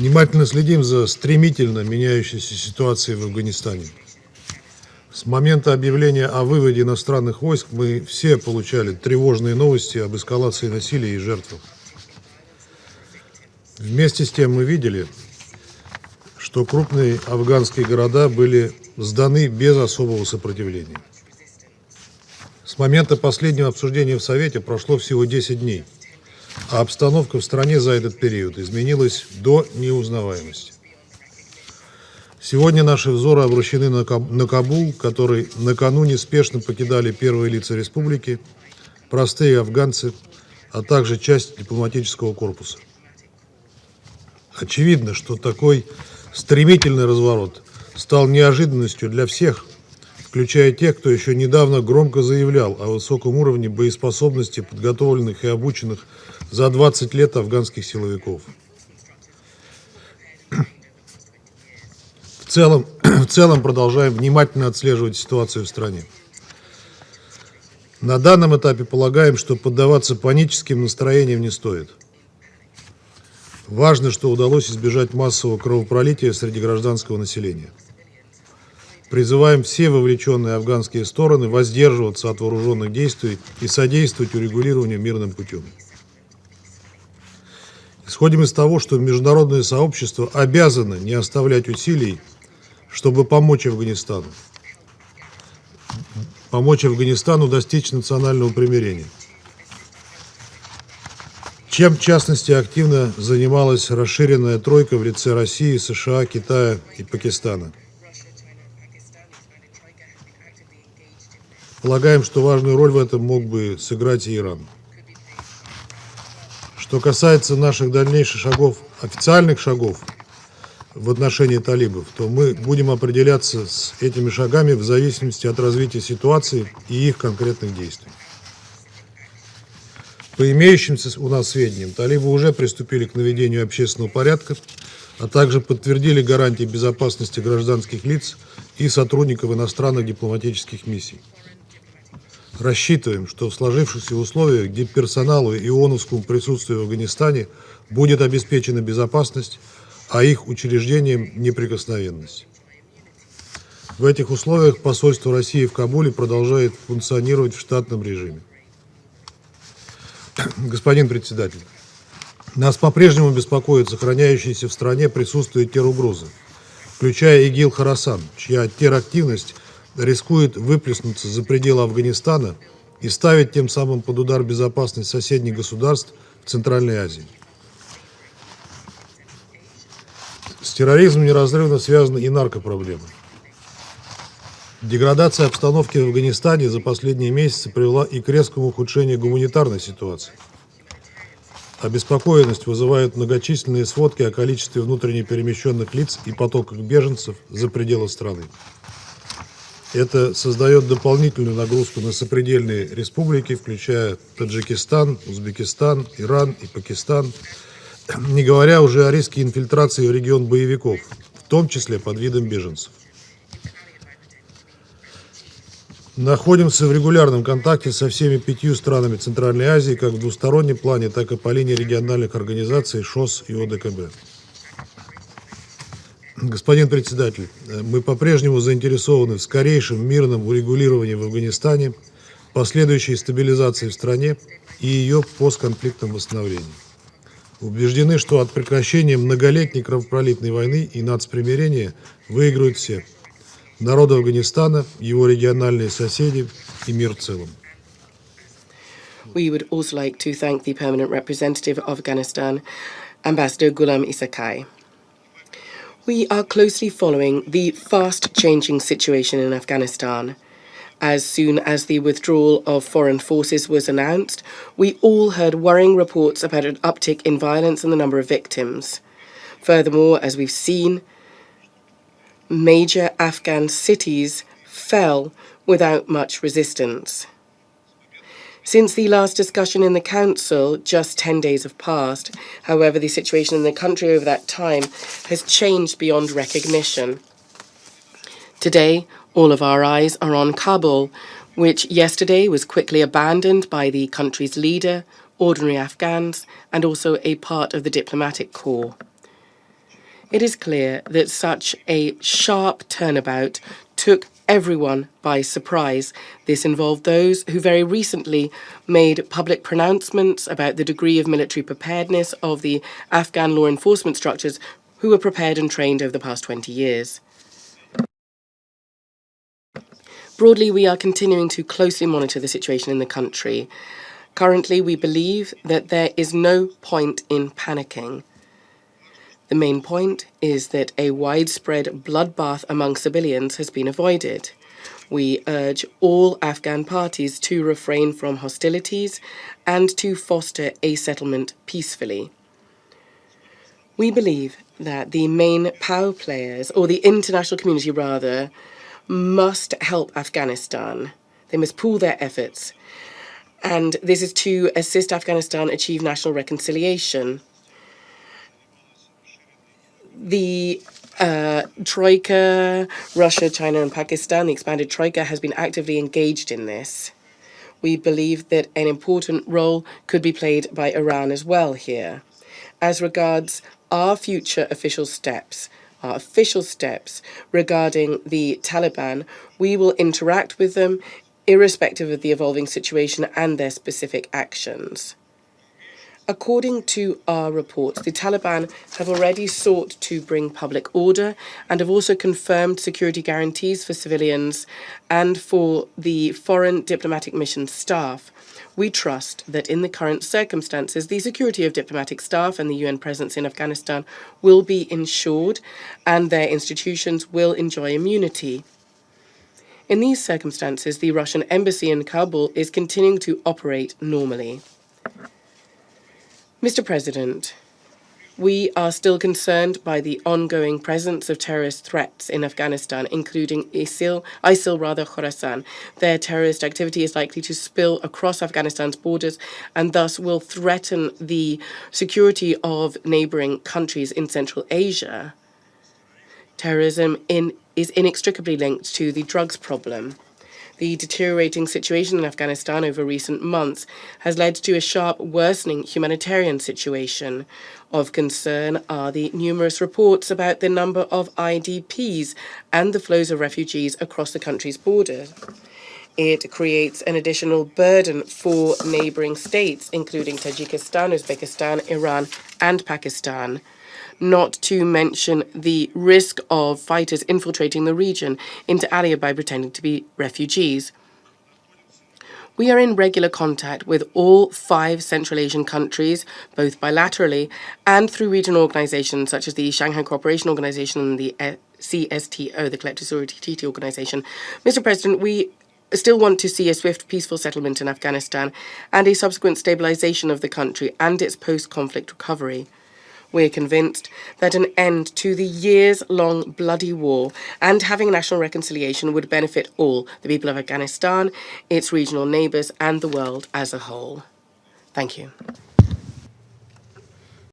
Внимательно следим за стремительно меняющейся ситуацией в Афганистане. С момента объявления о выводе иностранных войск мы все получали тревожные новости об эскалации насилия и жертвах. Вместе с тем мы видели, что крупные афганские города были сданы без особого сопротивления. С момента последнего обсуждения в Совете прошло всего 10 дней, а обстановка в стране за этот период изменилась до неузнаваемости. Сегодня наши взоры обращены на Кабул, который накануне спешно покидали первые лица республики, простые афганцы, а также часть дипломатического корпуса. Очевидно, что такой стремительный разворот стал неожиданностью для всех, включая тех, кто еще недавно громко заявлял о высоком уровне боеспособности подготовленных и обученных за 20 лет афганских силовиков. В целом продолжаем внимательно отслеживать ситуацию в стране. На данном этапе полагаем, что поддаваться паническим настроениям не стоит. Важно, что удалось избежать массового кровопролития среди гражданского населения. Призываем все вовлеченные афганские стороны воздерживаться от вооруженных действий и содействовать урегулированию мирным путем. Исходим из того, что международное сообщество обязано не оставлять усилий, чтобы помочь Афганистану достичь национального примирения. Чем, в частности, активно занималась расширенная тройка в лице России, США, Китая и Пакистана. Полагаем, что важную роль в этом мог бы сыграть и Иран. Что касается наших дальнейших шагов, официальных шагов в отношении талибов, то мы будем определяться с этими шагами в зависимости от развития ситуации и их конкретных действий. По имеющимся у нас сведениям, талибы уже приступили к наведению общественного порядка, а также подтвердили гарантии безопасности гражданских лиц и сотрудников иностранных дипломатических миссий. Рассчитываем, что в сложившихся условиях дипперсоналу и ООНовскому присутствию в Афганистане будет обеспечена безопасность, а их учреждениям неприкосновенность. В этих условиях посольство России в Кабуле продолжает функционировать в штатном режиме. Господин председатель, нас по-прежнему беспокоит сохраняющееся в стране присутствие теругрозы, включая ИГИЛ-Хорасан, чья терактивность рискует выплеснуться за пределы Афганистана и ставить тем самым под удар безопасность соседних государств в Центральной Азии. С терроризмом неразрывно связана и наркопроблема. Деградация обстановки в Афганистане за последние месяцы привела и к резкому ухудшению гуманитарной ситуации. Обеспокоенность вызывают многочисленные сводки о количестве внутренне перемещенных лиц и потоках беженцев за пределы страны. Это создает дополнительную нагрузку на сопредельные республики, включая Таджикистан, Узбекистан, Иран и Пакистан, не говоря уже о риске инфильтрации в регион боевиков, в том числе под видом беженцев. Находимся в регулярном контакте со всеми 5 странами Центральной Азии, как в двустороннем плане, так и по линии региональных организаций ШОС и ОДКБ. Господин председатель, мы по-прежнему заинтересованы в скорейшем мирном урегулировании в Афганистане, последующей стабилизации в стране и ее постконфликтном восстановлении. Убеждены, что от прекращения многолетней кровопролитной войны и нацпримирения выиграют все – народ Афганистана, его региональные соседи и мир в целом. We would also like to thank the permanent representative of Afghanistan, Ambassador Ghulam Isakai. We are closely following the fast-changing situation in Afghanistan. As soon as the withdrawal of foreign forces was announced, we all heard worrying reports about an uptick in violence and the number of victims. Furthermore, as we've seen, major Afghan cities fell without much resistance. Since the last discussion in the Council, just 10 days have passed. However, the situation in the country over that time has changed beyond recognition. Today, all of our eyes are on Kabul, which yesterday was quickly abandoned by the country's leader, ordinary Afghans, and also a part of the diplomatic corps. It is clear that such a sharp turnabout took everyone by surprise. This involved those who very recently made public pronouncements about the degree of military preparedness of the Afghan law enforcement structures who were prepared and trained over the past 20 years. Broadly, we are continuing to closely monitor the situation in the country. Currently, we believe that there is no point in panicking. The main point is that a widespread bloodbath among civilians has been avoided. We urge all Afghan parties to refrain from hostilities and to foster a settlement peacefully. We believe that the main power players, or the international community rather, must help Afghanistan. They must pool their efforts. And this is to assist Afghanistan achieve national reconciliation. The Troika, Russia, China and Pakistan, the expanded Troika, has been actively engaged in this. We believe that an important role could be played by Iran as well here. As regards our future official steps regarding the Taliban, we will interact with them irrespective of the evolving situation and their specific actions. According to our reports, the Taliban have already sought to bring public order and have also confirmed security guarantees for civilians and for the foreign diplomatic mission staff. We trust that in the current circumstances, the security of diplomatic staff and the UN presence in Afghanistan will be ensured and their institutions will enjoy immunity. In these circumstances, the Russian embassy in Kabul is continuing to operate normally. Mr. President, we are still concerned by the ongoing presence of terrorist threats in Afghanistan, including ISIL Khorasan. Their terrorist activity is likely to spill across Afghanistan's borders and thus will threaten the security of neighboring countries in Central Asia. Terrorism is inextricably linked to the drugs problem. The deteriorating situation in Afghanistan over recent months has led to a sharp worsening humanitarian situation. Of concern are the numerous reports about the number of IDPs and the flows of refugees across the country's borders. It creates an additional burden for neighboring states, including Tajikistan, Uzbekistan, Iran, and Pakistan. Not to mention the risk of fighters infiltrating the region into Alia by pretending to be refugees. We are in regular contact with all 5 Central Asian countries, both bilaterally and through regional organizations such as the Shanghai Cooperation Organization and the CSTO, the Collective Security Treaty Organization. Mr. President, we still want to see a swift, peaceful settlement in Afghanistan and a subsequent stabilization of the country and its post-conflict recovery. We're convinced that an end to the years-long bloody war and having national reconciliation would benefit all, the people of Afghanistan, its regional neighbours and the world as a whole. Thank you.